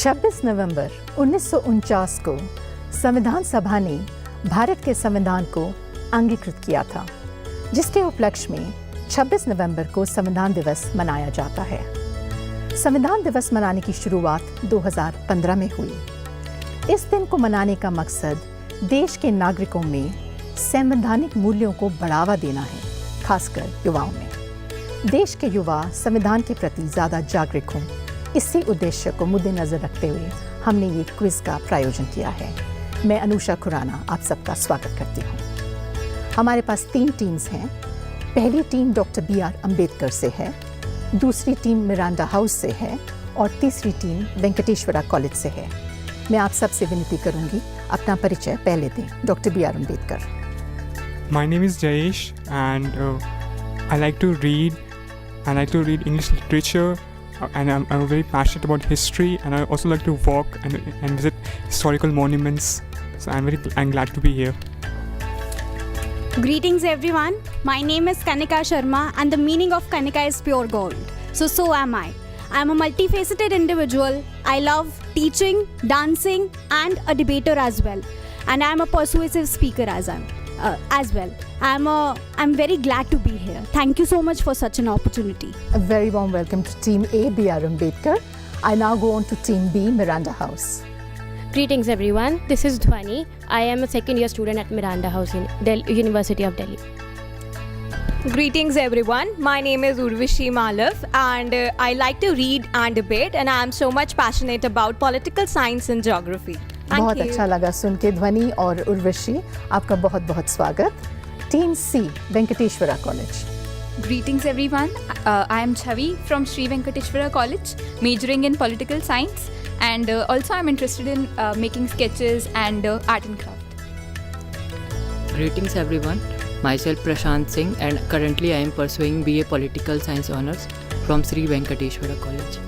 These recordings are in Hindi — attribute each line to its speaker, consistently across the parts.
Speaker 1: 26 नवंबर 1949 को संविधान सभा ने भारत के संविधान को अंगीकृत किया था, जिसके उपलक्ष्य में 26 नवंबर को संविधान दिवस मनाया जाता है। संविधान दिवस मनाने की शुरुआत 2015 में हुई। इस दिन को मनाने का मकसद देश के नागरिकों में संवैधानिक मूल्यों को बढ़ावा देना है, खासकर युवाओं में। देश के युवा संविधान के प्रति ज़्यादा जागरूक हों, इसी उद्देश्य को मद्देनजर रखते हुए हमने ये क्विज़ का प्रायोजन किया है। मैं अनुषा खुराना आप सबका स्वागत करती हूँ। हमारे पास 3 टीम्स हैं। पहली टीम डॉक्टर BR अम्बेडकर से है, दूसरी टीम मिरांडा हाउस से है और तीसरी टीम वेंकटेश्वरा कॉलेज से है। मैं आप सबसे विनती करूंगी अपना परिचय पहले दें। Doctor BR Ambedkar.
Speaker 2: My name is Jayesh and I like to read English literature and I'm very passionate about history, and I also like to walk and visit historical monuments. So I'm glad to be here.
Speaker 3: Greetings everyone. My name is Kanika Sharma and the meaning of Kanika is pure gold. So am I. I am a multifaceted individual. I love teaching, dancing and a debater as well. And I am a persuasive speaker as well. I'm very glad to be here. Thank you so much for such an opportunity.
Speaker 1: A very warm welcome to Team A, BR Ambedkar. I now go on to Team B, Miranda House.
Speaker 4: Greetings everyone, this is Dhwani. I am a second year student at Miranda House in University of Delhi.
Speaker 5: Greetings everyone, my name is Urvashi Malav and I like to read and debate, and I am so much passionate about political science and geography.
Speaker 1: बहुत अच्छा लगा सुन के ध्वनि और उर्वशी, आपका बहुत बहुत स्वागत। Team C, Venkateswara college.
Speaker 6: Greetings everyone, I am Chavi from Sri Venkateshwara College, majoring in political science, and also I'm interested in making sketches and art and craft.
Speaker 7: Greetings everyone, myself Prashant Singh and currently I am pursuing BA Political Science Honours from Sri Venkateshwara College.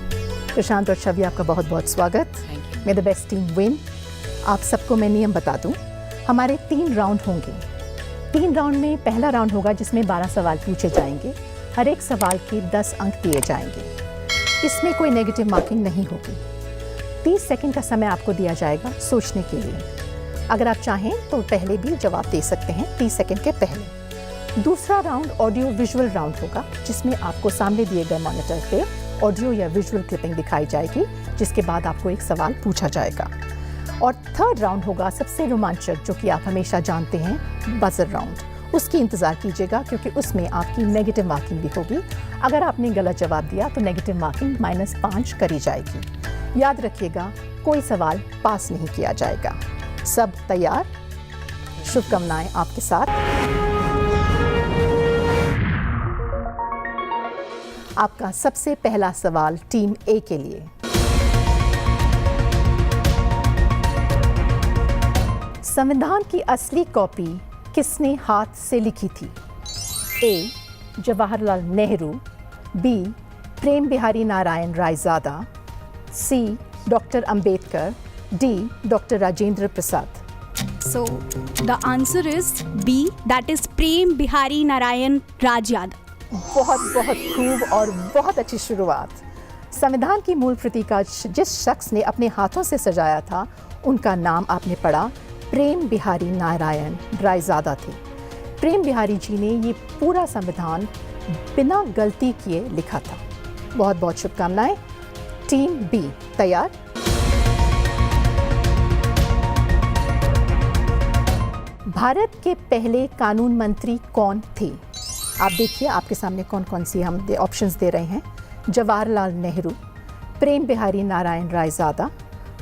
Speaker 1: प्रशांत और छवि, आपका बहुत बहुत स्वागत।
Speaker 7: Thank you.
Speaker 1: May the best team win. आप सबको मैं नियम बता दूं, हमारे 3 राउंड होंगे। 3 राउंड में पहला राउंड होगा जिसमें 12 सवाल पूछे जाएंगे। हर एक सवाल के 10 अंक दिए जाएंगे। इसमें कोई नेगेटिव मार्किंग नहीं होगी। 30 सेकंड का समय आपको दिया जाएगा सोचने के लिए। अगर आप चाहें तो पहले भी जवाब दे सकते हैं 30 सेकंड के पहले। दूसरा राउंड ऑडियो विजुअल राउंड होगा, जिसमें आपको सामने दिए गए मॉनिटर पे ऑडियो या विजुअल क्लिपिंग दिखाई जाएगी, जिसके बाद आपको एक सवाल पूछा जाएगा। और थर्ड राउंड होगा सबसे रोमांचक, जो कि आप हमेशा जानते हैं, बजर राउंड। उसकी इंतज़ार कीजिएगा क्योंकि उसमें आपकी नेगेटिव मार्किंग भी होगी। अगर आपने गलत जवाब दिया तो नेगेटिव मार्किंग -5 करी जाएगी। याद रखिएगा, कोई सवाल पास नहीं किया जाएगा। सब तैयार? शुभकामनाएं आपके साथ। आपका सबसे पहला सवाल टीम A के लिए। संविधान की असली कॉपी किसने हाथ से लिखी थी? A, Jawaharlal Nehru, B, Prem Bihari Narayan Raizada, C, doctor Ambedkar, D, doctor Rajendra Prasad.
Speaker 3: So the answer is B, that is Prem Bihari Narayan Rajyada.
Speaker 1: बहुत बहुत खूब और बहुत अच्छी शुरुआत। संविधान की मूल प्रति का जिस शख्स ने अपने हाथों से सजाया था, उनका नाम आपने पढ़ा, प्रेम बिहारी नारायण रायजादा थे। प्रेम बिहारी जी ने ये पूरा संविधान बिना गलती किए लिखा था। बहुत बहुत शुभकामनाएं। टीम B तैयार? भारत के पहले कानून मंत्री कौन थे? आप देखिए, आपके सामने कौन कौन सी हम ऑप्शंस दे रहे हैं। Jawaharlal Nehru, Prem Bihari Narayan Raizada,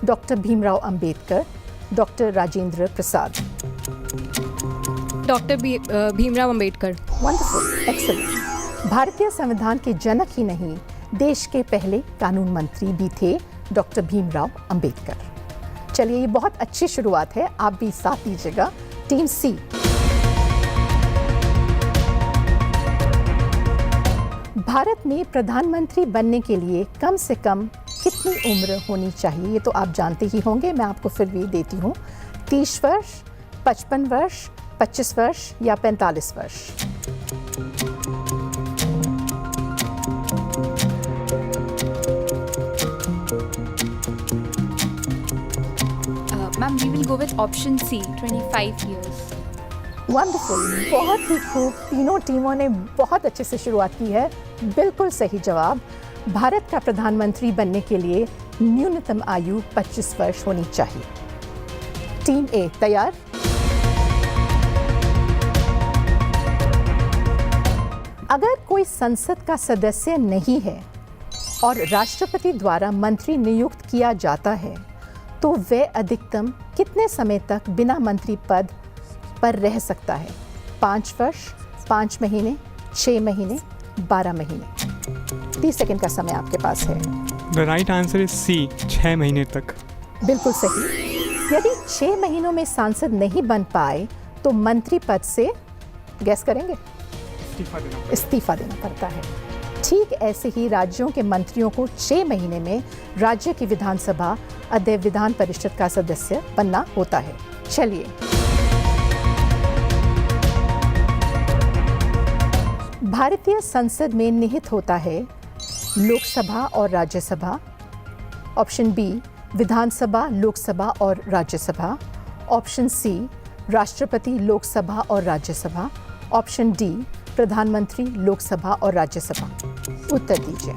Speaker 1: doctor Bhimrao Ambedkar, doctor Rajendra Prasad.
Speaker 4: Doctor Bhimrao Ambedkar.
Speaker 1: Wonderful, excellent. भारतीय संविधान के जनक ही नहीं, देश के पहले कानून मंत्री भी थे डॉक्टर भीमराव अंबेडकर। चलिए, ये बहुत अच्छी शुरुआत है, आप भी साथ दीजिएगा। टीम C, भारत में प्रधानमंत्री बनने के लिए कम से कम कितनी उम्र होनी चाहिए? ये तो आप जानते ही होंगे, मैं आपको फिर भी देती हूँ। 30 वर्ष, 55 वर्ष, 25 वर्ष या 45 वर्ष?
Speaker 6: Ma'am, we will go with option C, 25 years.
Speaker 1: Wonderful, बहुत ही खूब। तीनों टीमों ने बहुत अच्छे से शुरुआत की है। बिल्कुल सही जवाब। भारत का प्रधानमंत्री बनने के लिए न्यूनतम आयु 25 वर्ष होनी चाहिए। टीम ए तैयार? अगर कोई संसद का सदस्य नहीं है और राष्ट्रपति द्वारा मंत्री नियुक्त किया जाता है तो वह अधिकतम कितने समय तक बिना मंत्री पद पर रह सकता है? 5 वर्ष, 5 महीने, 6 महीने, 12 महीने। 30 सेकंड का समय आपके पास है।
Speaker 2: The right answer is C, 6 महीने तक।
Speaker 1: बिल्कुल सही। यदि 6 महीनों में सांसद नहीं बन पाए तो मंत्री पद से गैस करेंगे? इस्तीफा देना पड़ता है। ठीक ऐसे ही राज्यों के मंत्रियों को 6 महीने में राज्य की विधानसभा अध्यक्ष विधान परिषद का सदस्य बनना होता है। चलिए, भारतीय संसद में निहित होता है लोकसभा और राज्यसभा। ऑप्शन बी विधानसभा, लोकसभा और राज्यसभा। ऑप्शन सी राष्ट्रपति, लोकसभा और राज्यसभा। ऑप्शन डी प्रधानमंत्री, लोकसभा और राज्यसभा। उत्तर दीजिए।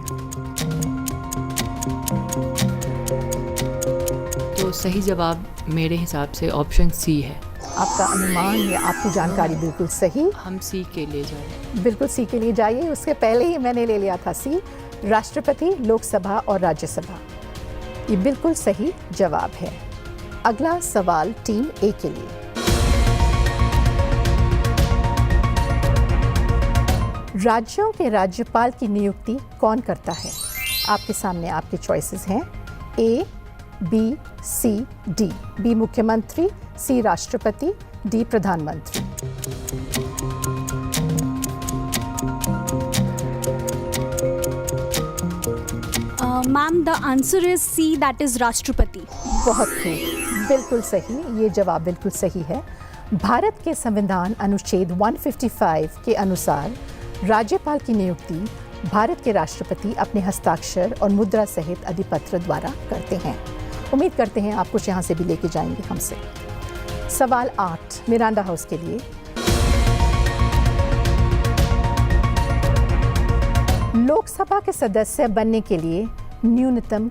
Speaker 7: तो सही जवाब मेरे हिसाब से ऑप्शन सी है।
Speaker 1: आपका अनुमान या आपकी जानकारी बिल्कुल सही।
Speaker 7: हम सी के लिए जा रहे हैं।
Speaker 1: बिल्कुल सी के लिए जाइए। उसके पहले ही मैंने ले लिया था सी, राष्ट्रपति, लोकसभा और राज्यसभा। ये बिल्कुल सही जवाब है। अगला सवाल टीम ए के लिए। राज्यों के राज्यपाल की नियुक्ति कौन करता है? आपके सामने आपके चॉइसेस हैं ए, बी, सी, डी। बी मुख्यमंत्री, सी राष्ट्रपति, डी प्रधानमंत्री।
Speaker 3: Ma'am, the answer is C, that is राष्ट्रपति।
Speaker 1: बहुत खूब, बिल्कुल सही। ये जवाब बिल्कुल सही है। भारत के संविधान अनुच्छेद 155 के अनुसार राज्यपाल की नियुक्ति भारत के राष्ट्रपति अपने हस्ताक्षर और मुद्रा सहित अधिपत्र द्वारा करते हैं। उम्मीद करते हैं आप कुछ यहाँ से भी लेके जाएंगे हमसे। सवाल 8 मिरांडा हाउस के लिए। लोकसभा के सदस्य बनने के लिए न्यूनतम